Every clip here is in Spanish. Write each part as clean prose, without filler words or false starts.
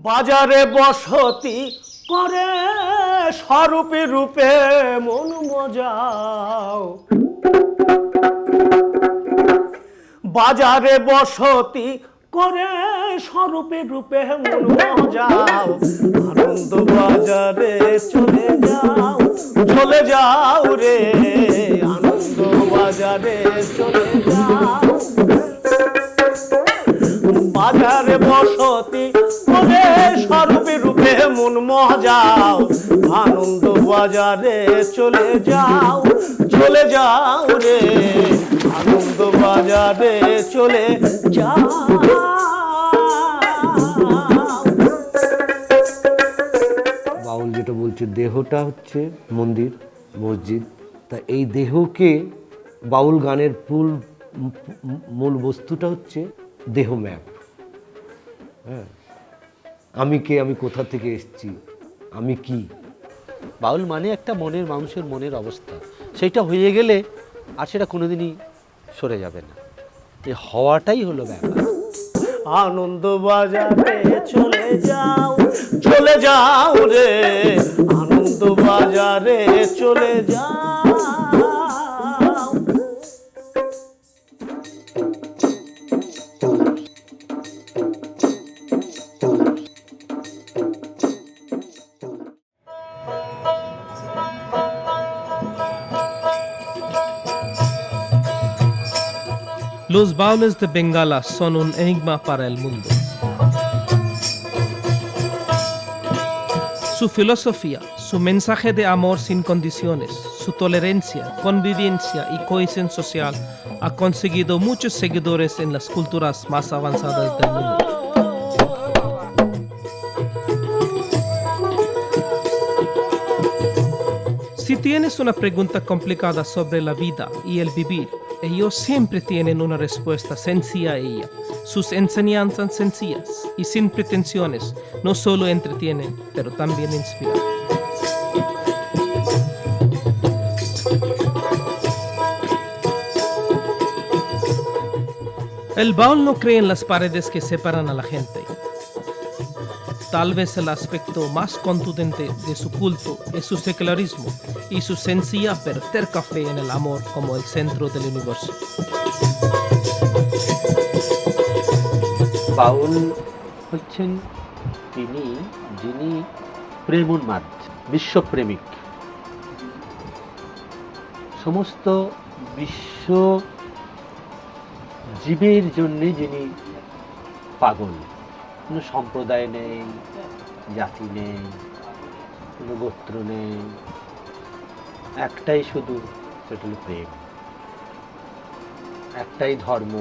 বাজারে বসতি করে স্বরূপে রূপে মন মজাও, বাজারে বসতি করে স্বরূপে রূপে মন মজাও, আনন্দ বাজারে চলে যাও, চলে যাও রে, আনন্দ বাজারে চলে যাও। বাজারে বসতি করে স্বরূপে রূপে মন মজাও, আনন্দ বাজারে চলে যাও, চলে যাও রে, আনন্দ বাজারে চলে যাও। বাউল যেটা বলছে, দেহটা হচ্ছে মন্দির মসজিদ, তা এই দেহকে বাউল গানের মূল বস্তুটা হচ্ছে দেহ ম্যাপ। হ্যাঁ, আমি কে, আমি কোথা থেকে এসেছি, আমি কি। বাউল মানে একটা মনের, মানুষের মনের অবস্থা, সেইটা হয়ে গেলে আর সেটা কোনোদিনই সরে যাবে না, এই হওয়াটাই হলো ব্যাপার। আনন্দ বাজারে চলে যাও, চলে যাও রে, আনন্দ বাজারে চলে যাও। Los Baules de Bengala son un enigma para el mundo. Su filosofía, su mensaje de amor sin condiciones, su tolerancia, convivencia y cohesión social ha conseguido muchos seguidores en las culturas más avanzadas del mundo. Si tienes una pregunta complicada sobre la vida y el vivir, ellos siempre tienen una respuesta sencilla a ella. Sus enseñanzas sencillas y sin pretensiones no solo entretienen, pero también inspiran. El baúl no cree en las paredes que separan a la gente. Tal vez el aspecto más contundente de su culto es su secularismo y su sencilla pero terca fe en el amor como el centro del universo. বাউল হচ্ছেন তিনি যিনি প্রেমোন্মাদ, বিশ্বপ্রেমিক, সমস্ত বিশ্ব জীবের জন্যে যিনি পাগল। কোনো সম্প্রদায় নেই, জাতি নেই, কোনো গোত্র নেই, একটাই শুধু, সেটা হলো প্রেম, একটাই ধর্ম,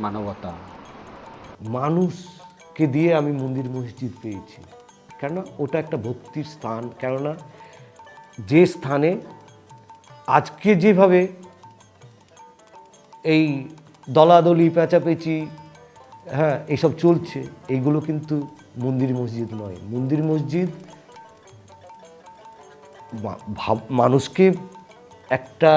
মানবতা। মানুষকে দিয়ে আমি মন্দির মসজিদ পেয়েছি, কেননা ওটা একটা ভক্তির স্থান। কেননা যে স্থানে আজকে যেভাবে এই দলাদলি পেঁচাপেচি, হ্যাঁ, এইসব চলছে, এইগুলো কিন্তু মন্দির মসজিদ নয়। মন্দির মসজিদ মানুষকে একটা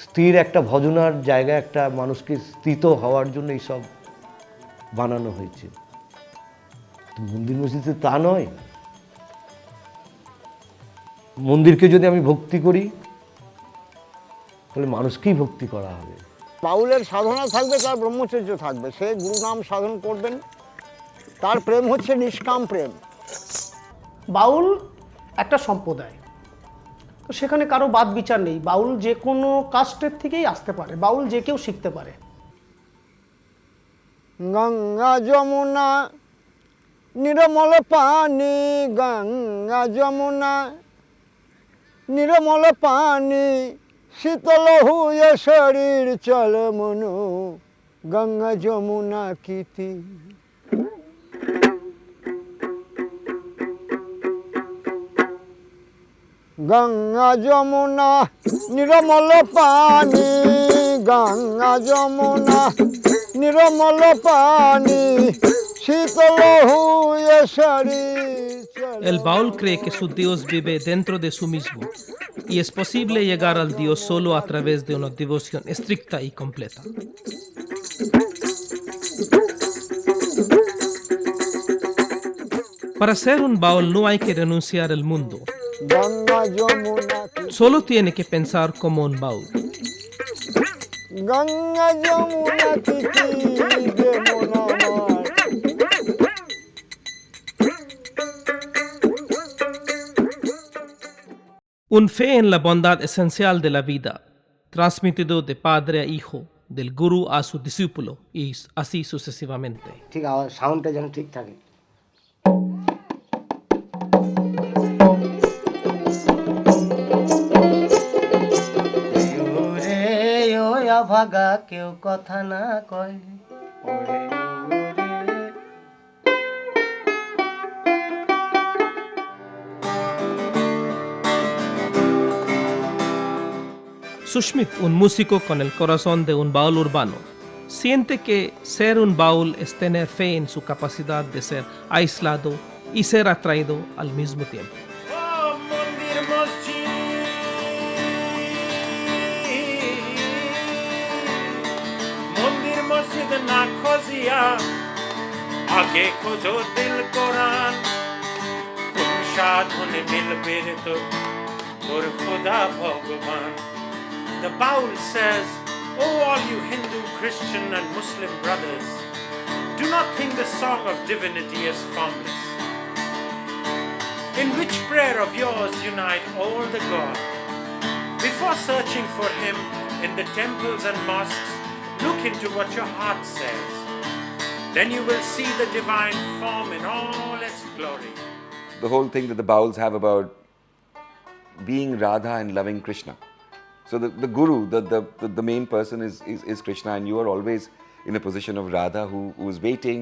স্থির, একটা ভজনার জায়গা, একটা মানুষকে স্থিত হওয়ার জন্য এইসব বানানো হয়েছে। মন্দির মসজিদে তা নয়। মন্দিরকে যদি আমি ভক্তি করি, তাহলে মানুষকেই ভক্তি করা হবে। বাউলের সাধনা থাকবে, তার ব্রহ্মচর্য থাকবে, সে গুরু নাম সাধন করবেন, তার প্রেম হচ্ছে নিষ্কাম প্রেম। বাউল একটা সম্প্রদায়, তো সেখানে কারো বাদ বিচার নেই। বাউল যে কোনো কাস্টের থেকেই আসতে পারে, বাউল যে কেউ শিখতে পারে। গঙ্গা যমুনা নির্মল পানি, গঙ্গা যমুনা নির্মল পানি, শীতল হুয়ে শরীর চল মনু, গঙ্গা যমুনা কীতি। গঙ্গা যমুনা নির্মল পানি, গঙ্গা যমুনা নির্মল পানি, শীতল হুয়ে শরীর। El baúl cree que su Dios vive dentro de sí mismo y es posible llegar al Dios solo a través de una devoción estricta y completa. Para ser un baúl no hay que renunciar al mundo, Ganga Jamuna solo tiene que pensar como un baúl. Ganga যমুনা কি Jamuna Un fe en la bondad esencial de la vida, transmitido de padre a hijo, del gurú a su discípulo y así sucesivamente. ঠিক আমার সাউন্ডটা যেন ঠিক থাকে। ওরে ওই অভাগা কেউ কথা না কয়, ওরে ওরে। Sushmit, un músico con el corazón de un baúl urbano, siente que ser un baúl es tener fe en su capacidad de ser aislado y ser atraído al mismo tiempo. মন্দির মসজিদ না খোঁজিয়া আগে খোঁজো দিল কোরআন, কোন সাধনে মিলবে রে তোর খোদা ভগবান। The Baul says, "Oh, all you Hindu, Christian and Muslim brothers, do not think the song of divinity is formless. In which prayer of yours unite all the God? Before searching for him in the temples and mosques, look into what your heart says. Then you will see the divine form in all its glory." The whole thing that the Bauls have about being Radha and loving Krishna. So the guru, the main person is Krishna, and you are always in a position of Radha who is waiting,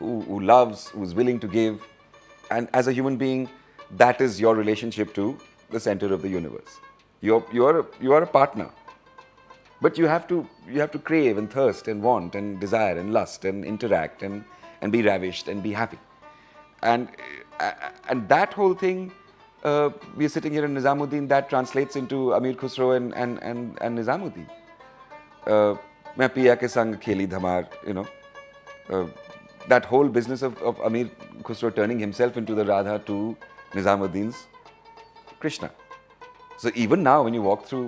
who loves, who is willing to give. And as a human being, that is your relationship to the center of the universe. You are a partner. But you have to crave and thirst and want and desire and lust and interact and be ravished and be happy. And that whole thing, we are sitting here in Nizamuddin, that translates into Amir Khusro and Nizamuddin. Main piya ke sang kheli dhamar, you know. That whole business of Amir Khusro turning himself into the Radha to Nizamuddin's Krishna. So even now, when you walk through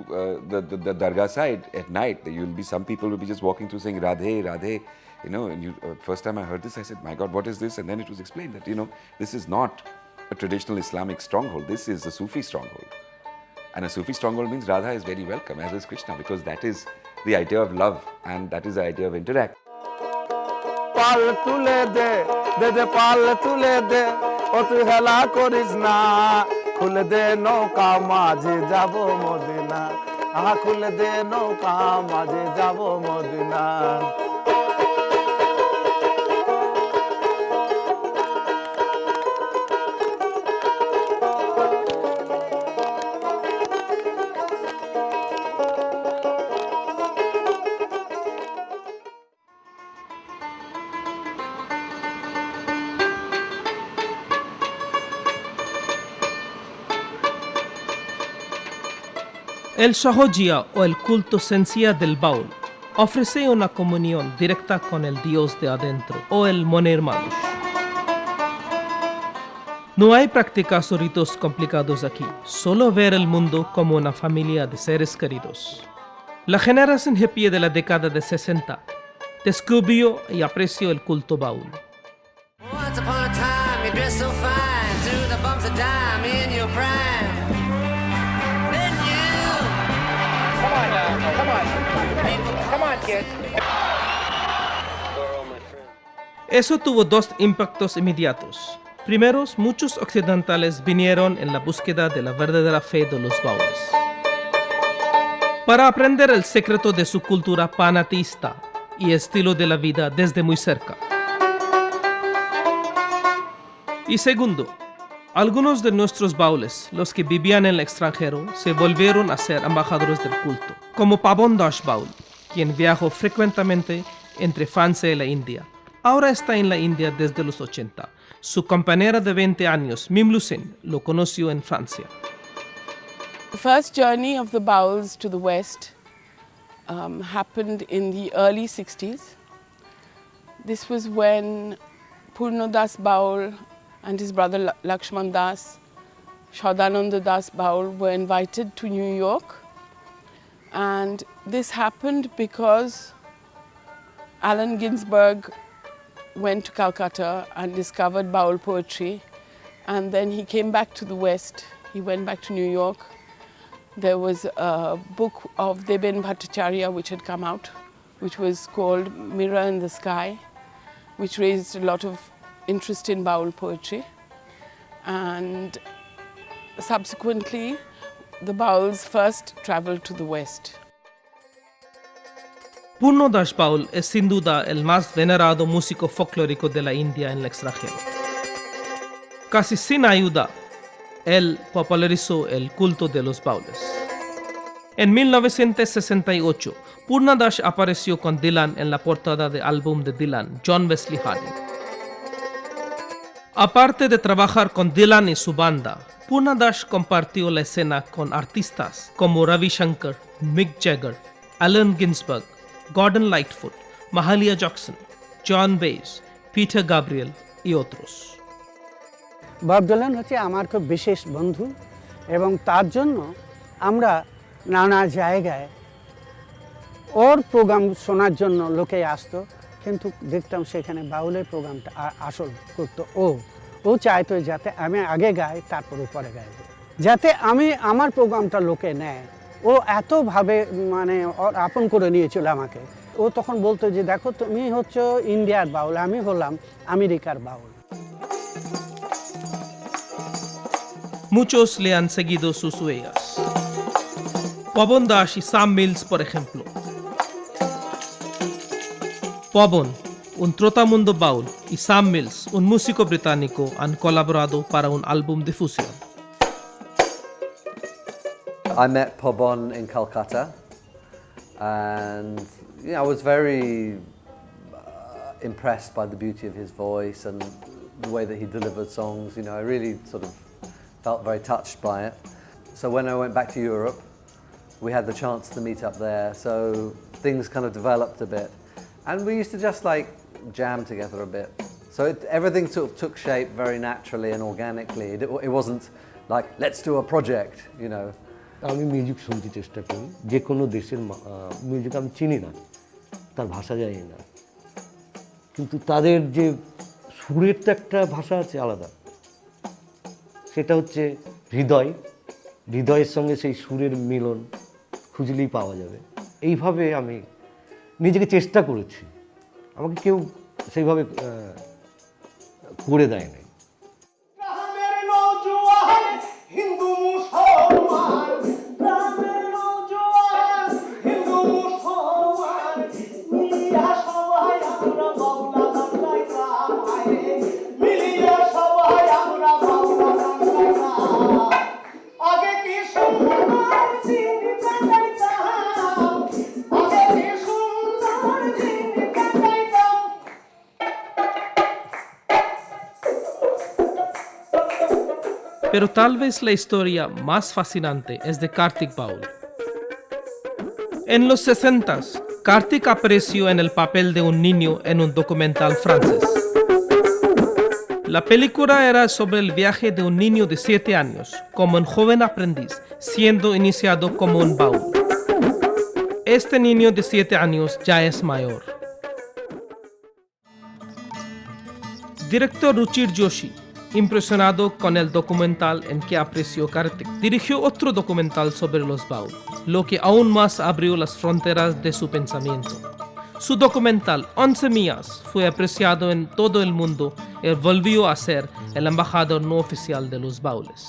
the Dargah side at night, you will be, some people will be just walking through saying Radhe, Radhe, you know. And first time I heard this, I said, my God, what is this? And then it was explained that, you know, this is not a traditional Islamic stronghold. This is a Sufi stronghold. And a Sufi stronghold means Radha is very welcome, as is Krishna, because that is the idea of love and that is the idea of interact. পাল তুলে দে দে দে পাল তুলে দে ও তুই হেলা করিস না, খুলে দে নৌকা মাঝে যাব মদিনা, আহা খুলে দে নৌকা মাঝে যাব Medina. El Shahogia o el culto sencilla del baúl ofrece una comunión directa con el Dios de adentro o el Moner Manush. No hay prácticas o ritos complicados aquí, solo ver el mundo como una familia de seres queridos. La generación hippie de la década de 60 descubrió y apreció el culto baúl. Once upon a time, you dressed so fine, through the bumps of dime in your prime. Then you. Come on, kid. Eso tuvo dos impactos inmediatos. Primero, muchos occidentales vinieron en la búsqueda de la verdadera fe de los baúles, para aprender el secreto de su cultura panteísta y estilo de la vida desde muy cerca. Y segundo, algunos de nuestros baúles, los que vivían en el extranjero, se volvieron a ser embajadores del culto, como Pabon Das Baul, quien viajó frecuentemente entre Francia y la India. Ahora está en la India desde los 80. Su compañera de 20 años, Mim Lucen, lo conoció en Francia. The first journey of the Bauls to the West happened in the early 60s. This was when Purnodas Baul and his brother Lakshman Das, Shaudananda Das Baul were invited to New York. And this happened because Allen Ginsberg went to Calcutta and discovered Baul poetry, and then he came back to the West. He went back to New York. There was a book of Deben Bhattacharya which had come out, which was called Mirror in the Sky, which raised a lot of interest in Baul poetry. And subsequently, the Bauls first traveled to the West. Purno Das Baul es sin duda el más venerado músico folclórico de la India en el extranjero. Casi sin ayuda, él popularizó el culto de los baules. En 1968, Purna Das apareció con Dylan en la portada del álbum de Dylan, John Wesley Harding. Aparte de trabajar con Dylan y su banda, Purna Das compartió la escena con artistas como Ravi Shankar, Mick Jagger, Allen Ginsberg, Gordon Lightfoot, Mahalia Jackson, John Baez, Peter Gabriel y otros. Bob Dylan হচ্ছে আমার খুব বিশেষ বন্ধু এবং তার জন্য আমরা নানা জায়গায় ওর প্রোগ্রাম শোনার জন্য লোকে আসতো, কিন্তু দেখতাম সেখানে বাউলের প্রোগ্রামটা আসল করতো ও চাইতো যাতে আমি আগে গাই তারপরে পরে গাইব, যাতে আমার প্রোগ্রামটা লোকে নেয়। ও এতভাবে মানে আপন করে নিয়েছিল আমাকে। ও তখন বলতো যে দেখো তুমি হচ্ছে ইন্ডিয়ার বাউল, আমি হলাম আমেরিকার বাউল। Muchos le han seguido sus huellas. Pabon Das y Sam Mills, por ejemplo. Pabon, un trotamundo baul, y Sam Mills, un músico británico, han colaborado para un álbum de fusión. I met Pabon in Calcutta, and I was very impressed by the beauty of his voice and the way that he delivered songs. I really sort of felt very touched by it. So when I went back to Europe, we had the chance to meet up there, so things kind of developed a bit. And we used to just like jam together a bit. So everything sort of took shape very naturally and organically. It wasn't like, let's do a project, আমি মিউজিক শুনতে চেষ্টা করি, যে কোনো দেশের মিউজিক আমি চিনি না, তার ভাষা জানি না, কিন্তু তাদের যে সুরের তো একটা ভাষা আছে আলাদা, সেটা হচ্ছে হৃদয়ের সঙ্গে সেই সুরের মিলন খুঁজলেই পাওয়া যাবে। এইভাবে আমি নিজেকে চেষ্টা করেছি, আমাকে কেউ সেইভাবে করে দেয় নাই। Pero tal vez la historia más fascinante es de Kartik Baul. En los 60s, Kartik apareció en el papel de un niño en un documental francés. La película era sobre el viaje de un niño de 7 años, como un joven aprendiz, siendo iniciado como un baul. Este niño de 7 años ya es mayor. Director Ruchir Joshi, impresionado con el documental en que apreció Kartik, dirigió otro documental sobre los baul, lo que aún más abrió las fronteras de su pensamiento. Su documental 11 millas fue apreciado en todo el mundo y volvió a ser el embajador no oficial de los baules.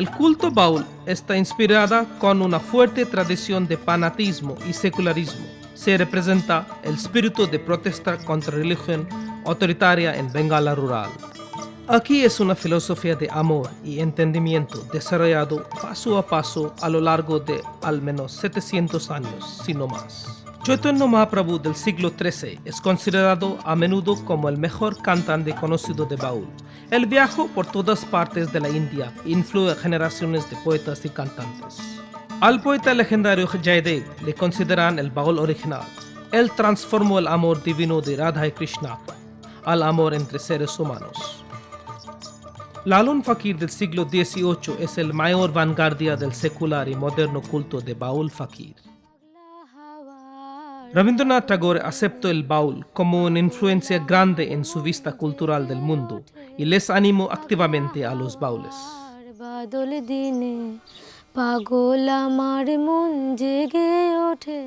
El culto baul está inspirada con una fuerte tradición de fanatismo y secularismo. Se representa el espíritu de protesta contra la religión autoritaria en Bengala rural. Aquí es una filosofía de amor y entendimiento desarrollado paso a paso a lo largo de al menos 700 años, si no más. Chaitanya Mahaprabhu del siglo XIII es considerado a menudo como el mejor cantante conocido de baúl. Él viajó por todas partes de la India e influyó a generaciones de poetas y cantantes. Al poeta legendario Jayadev le consideran el baúl original. Él transformó el amor divino de Radha y Krishna al amor entre seres humanos. Lalun Fakir del siglo XVIII es el mayor vanguardia del secular y moderno culto de baúl fakir. Rabindranath Tagore aceptó el baúl como una influencia grande en su vista cultural del mundo y les animó activamente a los baúles.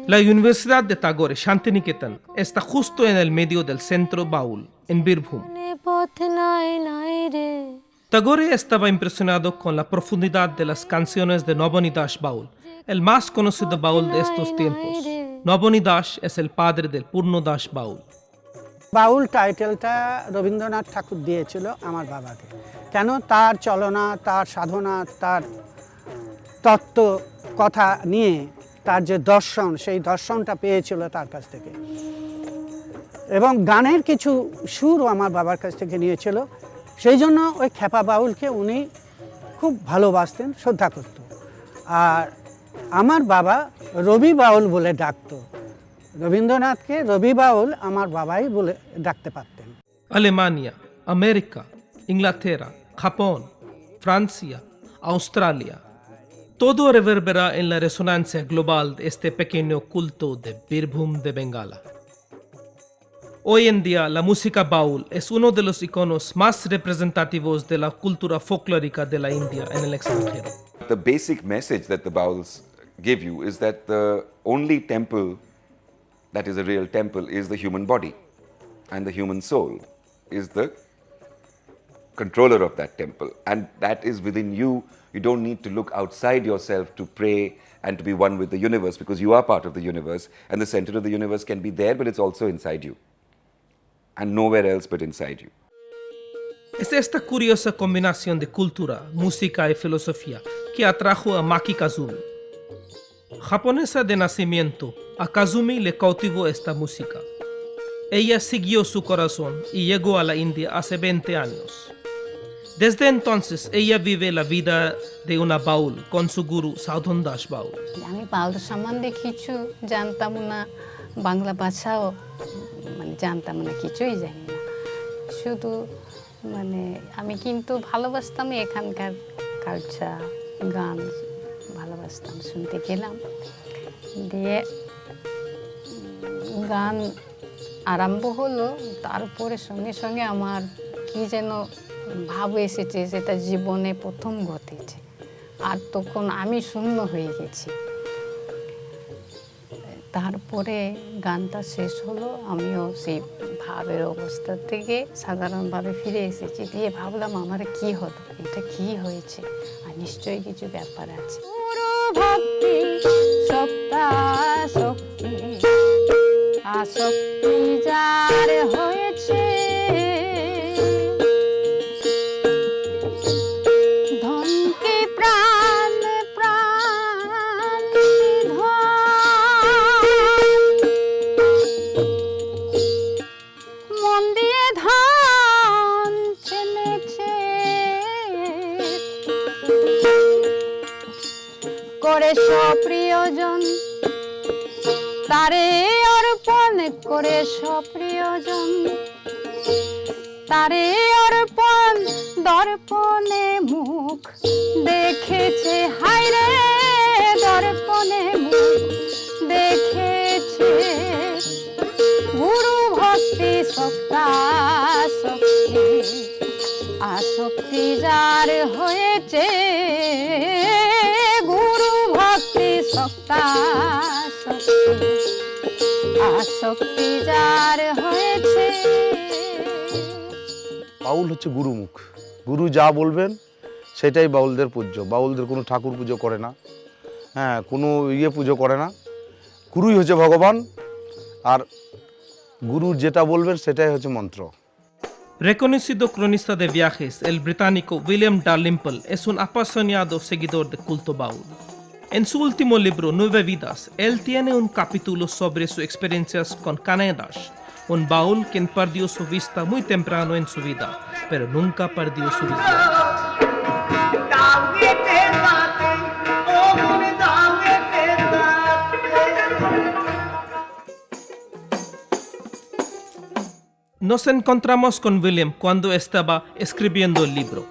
La Universidad de Tagore, Shantiniketan, está justo en el medio del centro baúl, en Birbhum. Tagore estaba impresionado con la profundidad de las canciones de Nobani Das Baul, el más conocido baúl de estos tiempos. Nobani Das es el padre del Purno Das Baul. বাউল টাইটেলটা রবীন্দ্রনাথ ঠাকুর দিয়েছিল আমার বাবাকে, কেন? তার চলনা, তার সাধনা, তার তত্ত্ব কথা নিয়ে তার যে দর্শন, সেই দর্শনটা পেয়েছিল তার কাছ থেকে, এবং গানের কিছু সুরও আমার বাবার কাছ থেকে নিয়েছিল। সেই জন্য ওই খ্যাপা বাউলকে উনি খুব ভালোবাসতেন, শ্রদ্ধা করত। আর আমার বাবা রবি বাউল বলে ডাকতো, রবীন্দ্রনাথকে রবি বাউল আমার বাবাই বলে ডাকতে পারতেন। Alemania, América, Inglaterra, Japón, Francia, Australia. Todo reverbera en la resonancia global de este pequeño culto de Birbhum de Bengala. Hoy en día, la música baúl es uno de los iconos más representativos de la cultura folclórica de la India en el extranjero. The basic message that the Bauls give you is that the only temple that is a real temple is the human body, and the human soul is the controller of that temple, and that is within you. You don't need to look outside yourself to pray and to be one with the universe, because you are part of the universe, and the center of the universe can be there, but it's also inside you, and nowhere else but inside you. Es esta curiosa combinación de cultura, música y filosofía que atrajo a Maki Kazumi. Japonesa de nacimiento, a Kazumi le cautivó esta música. Ella siguió su corazón y llegó a la India hace 20 años. Desde entonces, ella vive la vida de una baúl con su gurú Sadhon Das Baul. আমি বাউল সম্বন্ধে কিছু জানতাম না, বাংলা ভাষাও মানে জানতাম না, কিছুই জানি না। শুধু মানে আমি কিন্তু ভালোবাসতাম এখানকার কালচার, গান ভালোবাসতাম, শুনতে গেলাম। দিয়ে গান আরম্ভ হলো, তারপরে সঙ্গে সঙ্গে আমার কি যেন ভাব এসেছে, সেটা জীবনে প্রথম ঘটেছে। আর তখন আমি শূন্য হয়ে গেছি। তারপরে গানটা শেষ হলো, আমিও সেই ভাবের অবস্থা থেকে সাধারণভাবে ফিরে এসেছি। দিয়ে ভাবলাম আমার কি হলো, এটা কি হয়েছে, আর নিশ্চয়ই কিছু ব্যাপার আছে। ভক্তি সত্তা শক্তি আসক্তি যার হয়েছে, ধনকে প্রাণ প্রাণ মন দিয়ে ধান চেনেছে, করে সপ্রিয়জন তারে অর্পণ, করে সপ্রিয়জন তারে অর্পণ, দর্পণে মুখ দেখেছে, হায়রে দর্পণে মুখ দেখেছে। গুরু ভক্তি সত্তা শক্তি আসক্তি যার হয়েছে, গুরু ভক্তি সত্তা শক্তি আসক্তি যার হয়েছে। বাউল হচ্ছে গুরুমুখ, গুরু যা বলবেন সেটাই বাউলদের পূজ্য। বাউলদের কোনো ঠাকুর পুজো করে না, হ্যাঁ, কোনো পুজো করে না। গুরুই হচ্ছে ভগবান, আর গুরুর যেটা বলবেন সেটাই হচ্ছে মন্ত্র। Reconocido cronista de viajes, el británico William Dalrymple es un apasionado seguidor de culto baúl. En su último libro, 9 Vidas, él tiene un capítulo sobre sus experiencias con Kanadas, un baúl quien perdió su vista muy temprano en su vida, pero nunca perdió su visión. Nos encontramos con William cuando estaba escribiendo el libro.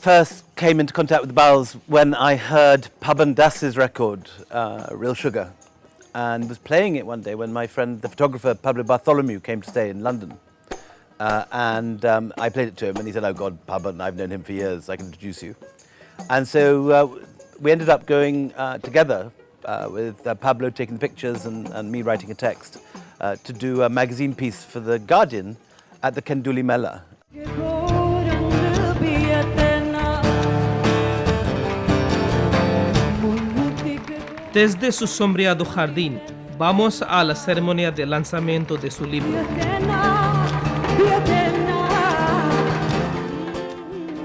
First came into contact with the Bowls when I heard Paban Das's record, Real Sugar, and was playing it one day when my friend, the photographer Pablo Bartholomew, came to stay in London. I played it to him and he said, "Oh God, Paban, I've known him for years, I can introduce you." And so we ended up going together with Pablo taking the pictures and me writing a text to do a magazine piece for The Guardian at the Kenduli Mela. Desde su sombreado jardín, vamos a la ceremonia de lanzamiento de su libro.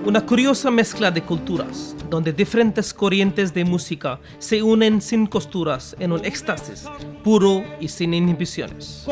Una curiosa mezcla de culturas, donde diferentes corrientes de música se unen sin costuras en un éxtasis puro y sin inhibiciones.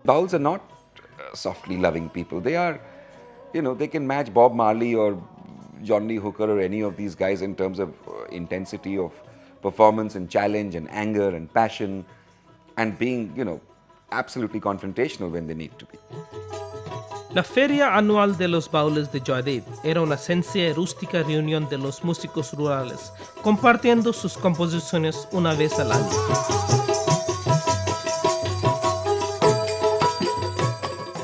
Bowls are not softly loving people. They are, they can match Bob Marley or John Lee Hooker or any of these guys in terms of intensity of performance and challenge and anger and passion and being, absolutely confrontational when they need to be. La feria anual de los Baules de Joydev era una sencilla y rústica reunión de los músicos rurales, compartiendo sus composiciones una vez al año.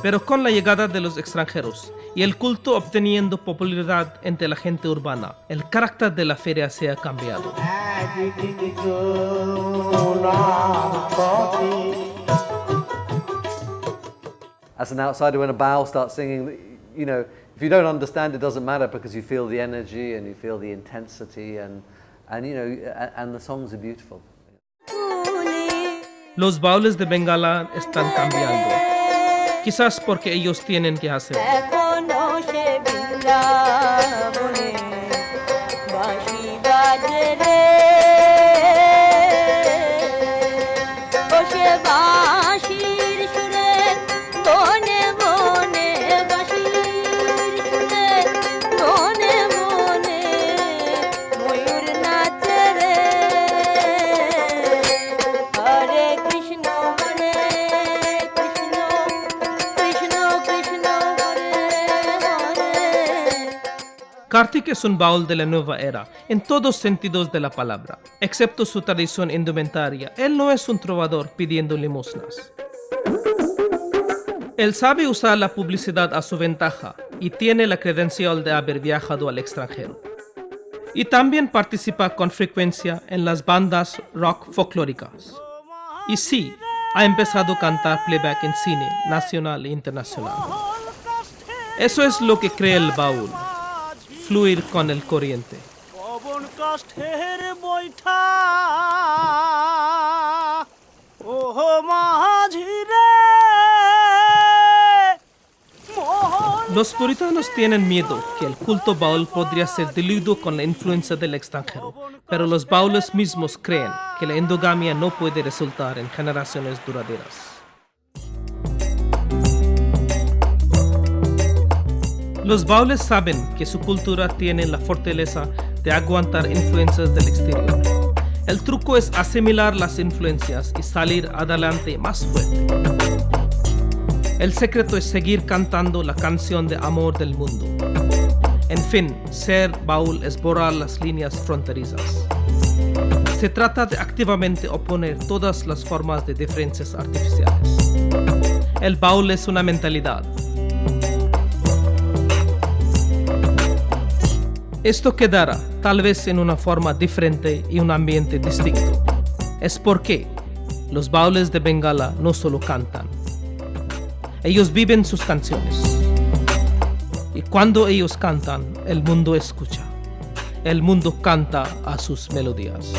Pero con la llegada de los extranjeros y el culto obteniendo popularidad entre la gente urbana, el carácter de la feria se ha cambiado. As an outsider, when a bowl starts singing, if you don't understand, it doesn't matter because you feel the energy and you feel the intensity and the songs are beautiful. Los baules de Bengala están cambiando. Quizás porque ellos tienen que hacer. Karthik es un baúl de la nueva era, en todos sentidos de la palabra, excepto su tradición indumentaria. Él no es un trovador pidiendo limosnas. Él sabe usar la publicidad a su ventaja y tiene la credencial de haber viajado al extranjero. Y también participa con frecuencia en las bandas rock folclóricas. Y sí, ha empezado a cantar playback en cine nacional e internacional. Eso es lo que crea el baúl. Fluir con el corriente. Los puritanos tienen miedo que el culto baúl podría ser diluido con la influencia del extranjero, pero los baúles mismos creen que la endogamia no puede resultar en generaciones duraderas. Los baúles saben que su cultura tiene la fortaleza de aguantar influencias del exterior. El truco es asimilar las influencias y salir adelante más fuerte. El secreto es seguir cantando la canción de amor del mundo. En fin, ser baúl es borrar las líneas fronterizas. Se trata de activamente oponer todas las formas de diferencias artificiales. El baúl es una mentalidad. Esto quedará tal vez en una forma diferente y un ambiente distinto. Es porque los baúles de Bengala no solo cantan, ellos viven sus canciones. Y cuando ellos cantan, el mundo escucha. El mundo canta a sus melodías.